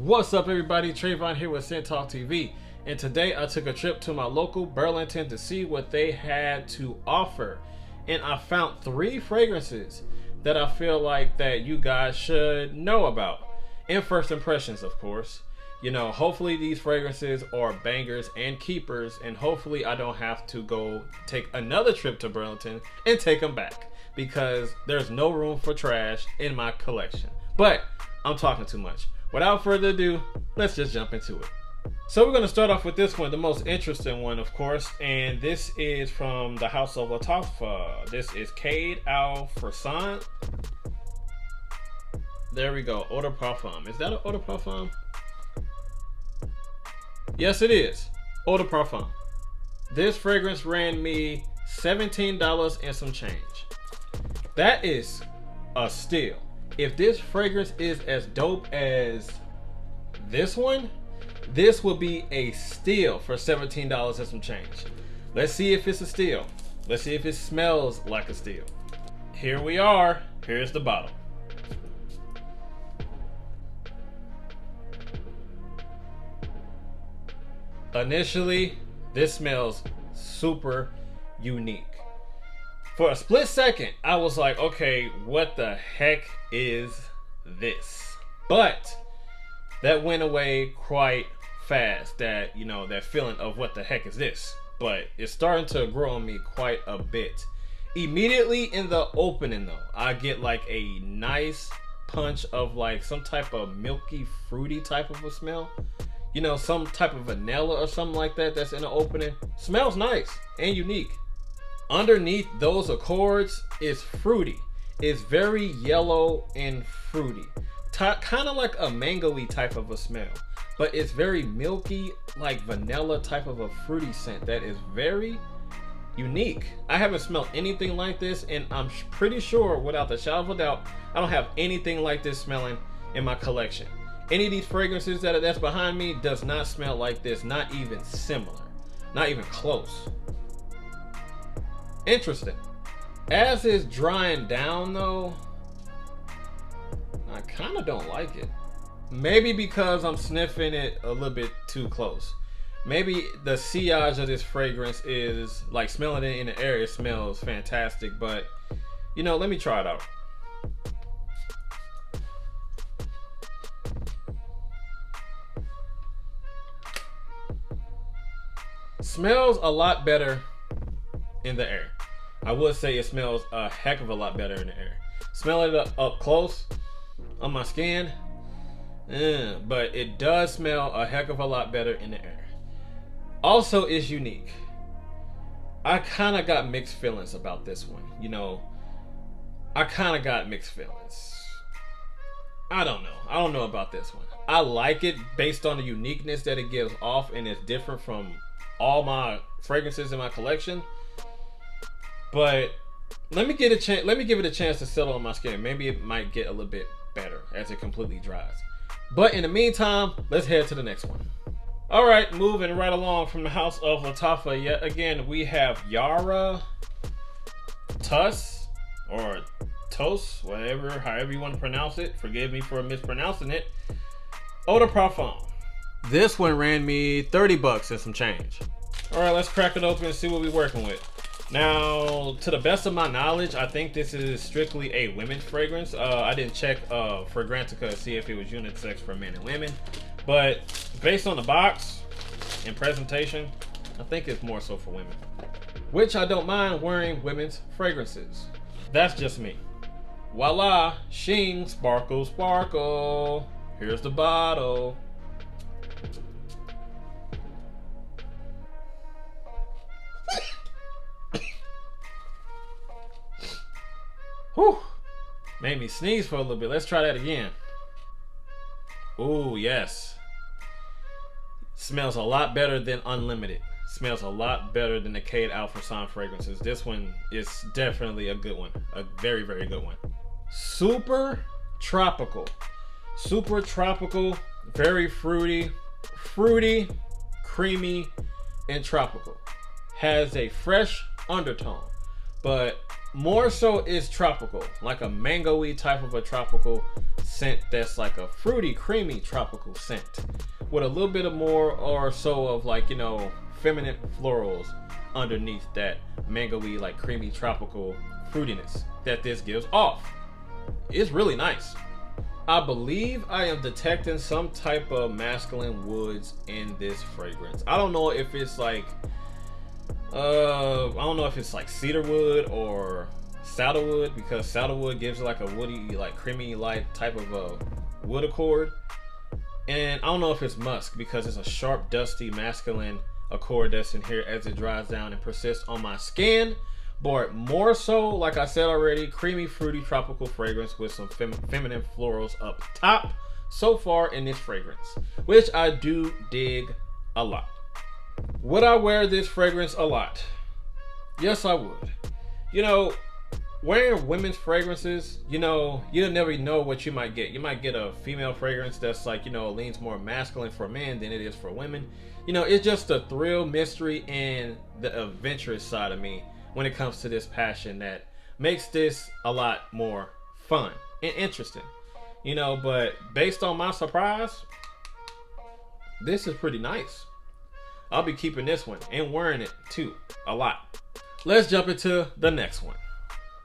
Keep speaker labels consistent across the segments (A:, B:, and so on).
A: What's up, everybody? Trayvon here with Scent Talk TV, and today I took a trip to my local Burlington to see what they had to offer, and I found 3 fragrances that I feel like that you guys should know about. And first impressions, of course. You know, hopefully these fragrances are bangers and keepers, and hopefully I don't have to go take another trip to Burlington and take them back, because there's no room for trash in my collection. But I'm talking too much. Without further ado, let's just jump into it. So we're going to start off with this one, the most interesting one, of course, and this is from the house of Lattafa. This is Qaed Al Fursan. There we go, eau de parfum. Is that an eau de parfum? Yes, it is. Eau de parfum. This fragrance ran me $17 and some change. That is a steal. If this fragrance is as dope as this one, this will be a steal for $17 and some change. Let's see if it's a steal. Let's see if it smells like a steal. Here we are. Here's the bottle. Initially, this smells super unique. For a split second, I was like, okay, what the heck is this? But that went away quite fast, that feeling of what the heck is this? But it's starting to grow on me quite a bit. Immediately in the opening though, I get like a nice punch of like some type of milky, fruity type of a smell. You know, some type of vanilla or something like that that's in the opening. Smells nice and unique. Underneath those accords is fruity. It's very yellow and fruity. Kind of like a mango-y type of a smell. But it's very milky, like vanilla type of a fruity scent that is very unique. I haven't smelled anything like this, and I'm pretty sure, without the shadow of a doubt, I don't have anything like this smelling in my collection. Any of these fragrances that's behind me does not smell like this, not even similar, not even close. Interesting. As it's drying down though, I kind of don't like it. Maybe because I'm sniffing it a little bit too close. Maybe the sillage of this fragrance is like smelling it in the air. It smells fantastic, but let me try it out. Smells a lot better in the air. I would say it smells a heck of a lot better in the air. Smelling it up close on my skin, but it does smell a heck of a lot better in the air. Also, it's unique. I kind of got mixed feelings about this one. I kind of got mixed feelings. I don't know about this one. I like it based on the uniqueness that it gives off, and it's different from all my fragrances in my collection. But let me give it a chance to settle on my skin. Maybe it might get a little bit better as it completely dries. But in the meantime, let's head to the next one. All right, moving right along from the house of Lattafa. Yet again, we have Yara Tous, or Tous, however you want to pronounce it. Forgive me for mispronouncing it. Eau de parfum. This one ran me $30 and some change. All right, let's crack it open and see what we're working with. Now, to the best of my knowledge, I think this is strictly a women's fragrance. I didn't check Fragrantica to see if it was unisex for men and women, but based on the box and presentation, I think it's more so for women, which I don't mind wearing women's fragrances. That's just me. Voila, shing, sparkle, sparkle. Here's the bottle. Whew, made me sneeze for a little bit. Let's try that again. Ooh, yes. Smells a lot better than Unlimited. Smells a lot better than the Qaed Al Fursan fragrances. This one is definitely a good one. A very, very good one. Super tropical. Super tropical, very fruity, creamy, and tropical. Has a fresh undertone, but more so is tropical, like a mango-y type of a tropical scent that's like a fruity, creamy tropical scent with a little bit of more or so of like, you know, feminine florals underneath that mango-y, like creamy tropical fruitiness that this gives off. It's really nice. I believe I am detecting some type of masculine woods in this fragrance. I don't know if it's like I don't know if it's like cedarwood or sandalwood, because sandalwood gives like a woody, like creamy, light type of a wood accord. And I don't know if it's musk, because it's a sharp, dusty, masculine accord that's in here as it dries down and persists on my skin. But more so, like I said already, creamy, fruity, tropical fragrance with some feminine florals up top so far in this fragrance, which I do dig a lot. Would I wear this fragrance a lot? Yes, I would. You know, wearing women's fragrances, you know, you never know what you might get. You might get a female fragrance that's like, you know, leans more masculine for men than it is for women. You know, it's just the thrill, mystery, and the adventurous side of me when it comes to this passion that makes this a lot more fun and interesting. You know, but based on my surprise, this is pretty nice. I'll be keeping this one and wearing it too a lot. Let's jump into the next one.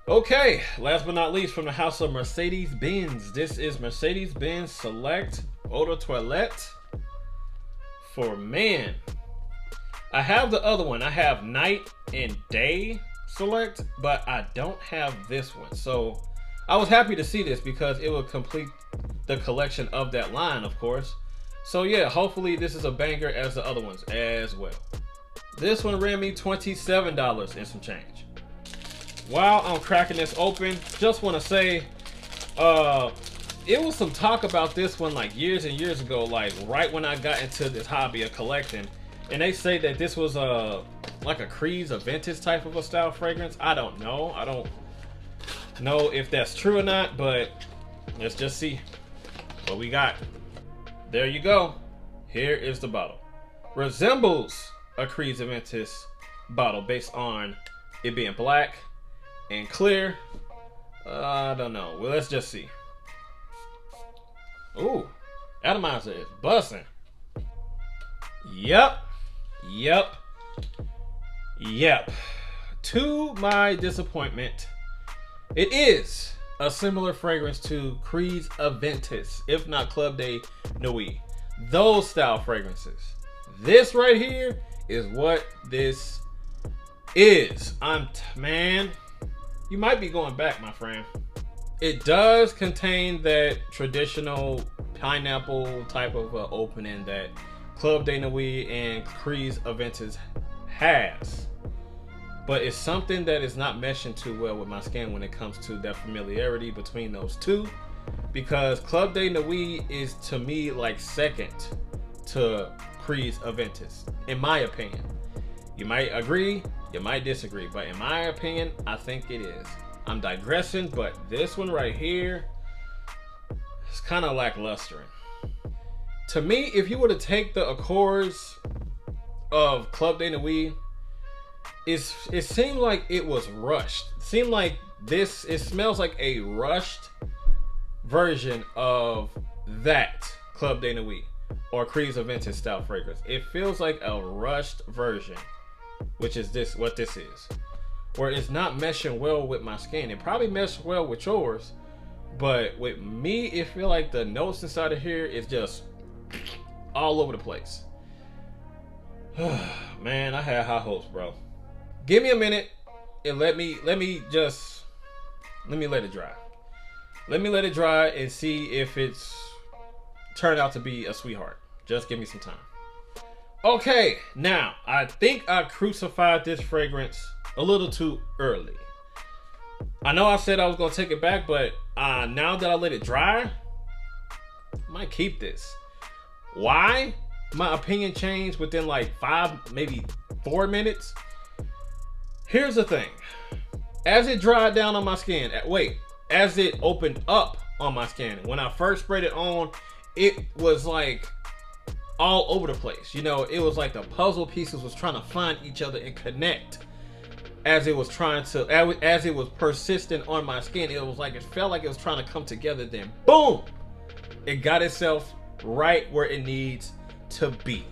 A: Okay, last but not least, from the house of Mercedes-Benz, this is Mercedes-Benz Select Eau de Toilette for men. I have the other one. I have Night and Day Select, but I don't have this one. So I was happy to see this because it will complete the collection of that line, of course. So yeah, hopefully this is a banger as the other ones as well. This one ran me $27 and some change. While I'm cracking this open, just want to say, it was some talk about this one like years and years ago, like right when I got into this hobby of collecting, and they say that this was like a Qaed, a vintage type of a style fragrance. I don't know. I don't know if that's true or not, but let's just see what we got. There you go. Here is the bottle. Resembles a Qaed Aventis bottle based on it being black and clear. I don't know. Well, let's just see. Ooh, atomizer is busting. Yep. To my disappointment, it is a similar fragrance to Qaed Aventis, if not Club de Nuit. Those style fragrances. This right here is what this is. Man, you might be going back, my friend. It does contain that traditional pineapple type of opening that Club de Nuit and Qaed Aventis has. But it's something that is not meshing too well with my skin when it comes to that familiarity between those two. Because Club de Nuit is, to me, like second to Qaed Aventis, in my opinion. You might agree, you might disagree, but in my opinion, I think it is. I'm digressing, but this one right here is kind of lackluster. To me, if you were to take the accords of Club de Nuit, it seemed like it was rushed. It seemed like it smells like a rushed version of that Club de Nuit or Qaed Aventis style fragrance. It feels like a rushed version, which is what this is. Where it's not meshing well with my skin. It probably meshed well with yours, but with me, it feel like the notes inside of here is just all over the place. Man, I had high hopes, bro. Give me a minute and let me let it dry. Let me let it dry and see if it's turned out to be a sweetheart. Just give me some time. Okay, now I think I crucified this fragrance a little too early. I know I said I was gonna take it back, but now that I let it dry, I might keep this. Why? My opinion changed within like 5, maybe 4 minutes. Here's the thing. As it dried down on my skin, as it opened up on my skin, when I first sprayed it on, it was like all over the place. You know, it was like the puzzle pieces was trying to find each other and connect. as it was as it was persistent on my skin, it felt like it was trying to come together. Then boom, it got itself right where it needs to be.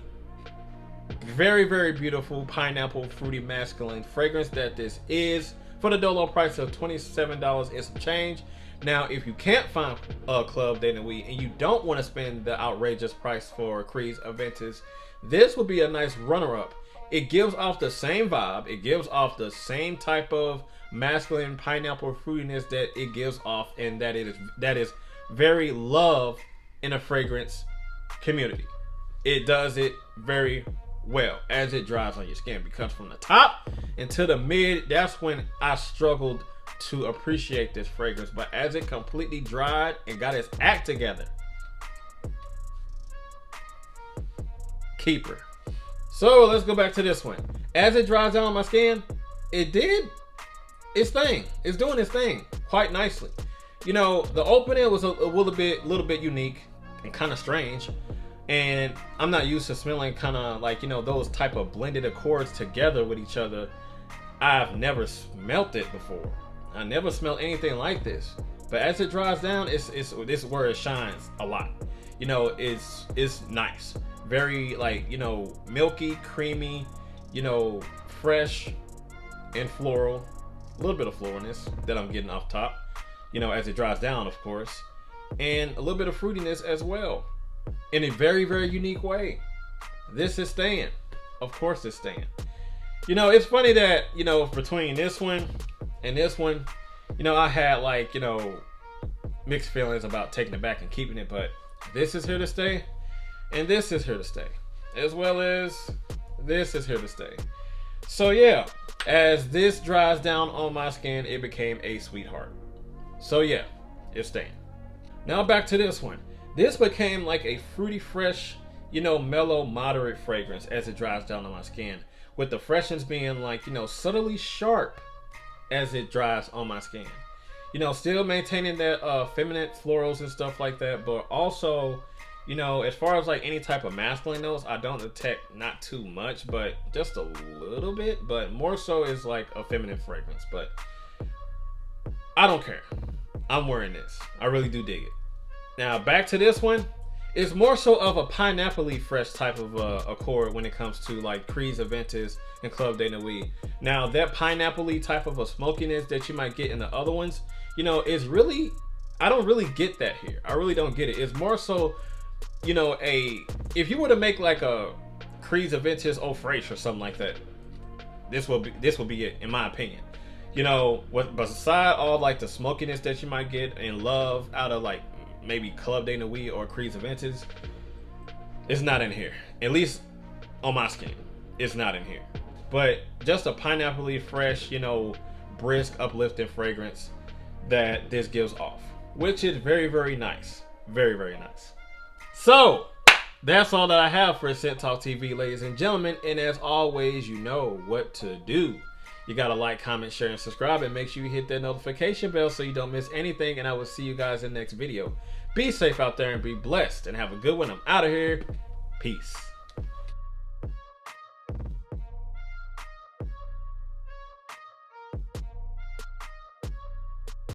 A: Very, very beautiful pineapple fruity masculine fragrance that this is, for the dolo price of $27 and some change. Now, if you can't find Club de Nuit and you don't want to spend the outrageous price for Qaed's Aventus, this would be a nice runner-up. It gives off the same vibe. It gives off the same type of masculine pineapple fruitiness that it gives off, and that is very loved in a fragrance community. It does it very well as it dries on your skin, because from the top into the mid, that's when I struggled to appreciate this fragrance. But as it completely dried and got its act together, keeper. So let's go back to this one. As it dries down on my skin, it did its thing. It's doing its thing quite nicely. You know, the opening was a little bit unique and kind of strange. And I'm not used to smelling kind of like, you know, those type of blended accords together with each other. I've never smelt it before. I never smelled anything like this. But as it dries down, this is where it shines a lot. You know, it's nice. Very, like, you know, milky, creamy, you know, fresh and floral. A little bit of floralness that I'm getting off top, you know, as it dries down, of course. And a little bit of fruitiness as well, in a very, very unique way. This is staying. Of course it's staying. You know, it's funny that, you know, between this one and this one, you know, I had, like, you know, mixed feelings about taking it back and keeping it, but this is here to stay, and this is here to stay, as well as this is here to stay. So yeah, as this dries down on my skin, it became a sweetheart. So yeah, it's staying. Now back to this one. This became like a fruity, fresh, you know, mellow, moderate fragrance as it dries down on my skin, with the freshness being, like, you know, subtly sharp as it dries on my skin. You know, still maintaining that feminine florals and stuff like that, but also, you know, as far as like any type of masculine notes, I don't detect not too much, but just a little bit, but more so is like a feminine fragrance. But I don't care. I'm wearing this. I really do dig it. Now back to this one. It's more so of a pineapple-y fresh type of accord when it comes to like Qaed's Aventus and Club de Nuit. Now that pineapple-y type of a smokiness that you might get in the other ones, you know, is really, I don't really get that here. I really don't get it. It's more so, you know, if you were to make like a Qaed's Aventus Eau Fraiche or something like that, this will be it, in my opinion. You know, beside all like the smokiness that you might get and love out of like maybe Club de Nuit or Qaed's Aventus, it's not in here. At least on my skin, it's not in here. But just a pineapple-y fresh, you know, brisk, uplifting fragrance that this gives off, which is very, very nice. Very, very nice. So that's all that I have for Scent Talk TV, ladies and gentlemen. And as always, you know what to do. You gotta like, comment, share, and subscribe, and make sure you hit that notification bell so you don't miss anything. And I will see you guys in the next video. Be safe out there and be blessed, and have a good one. I'm out of here. Peace.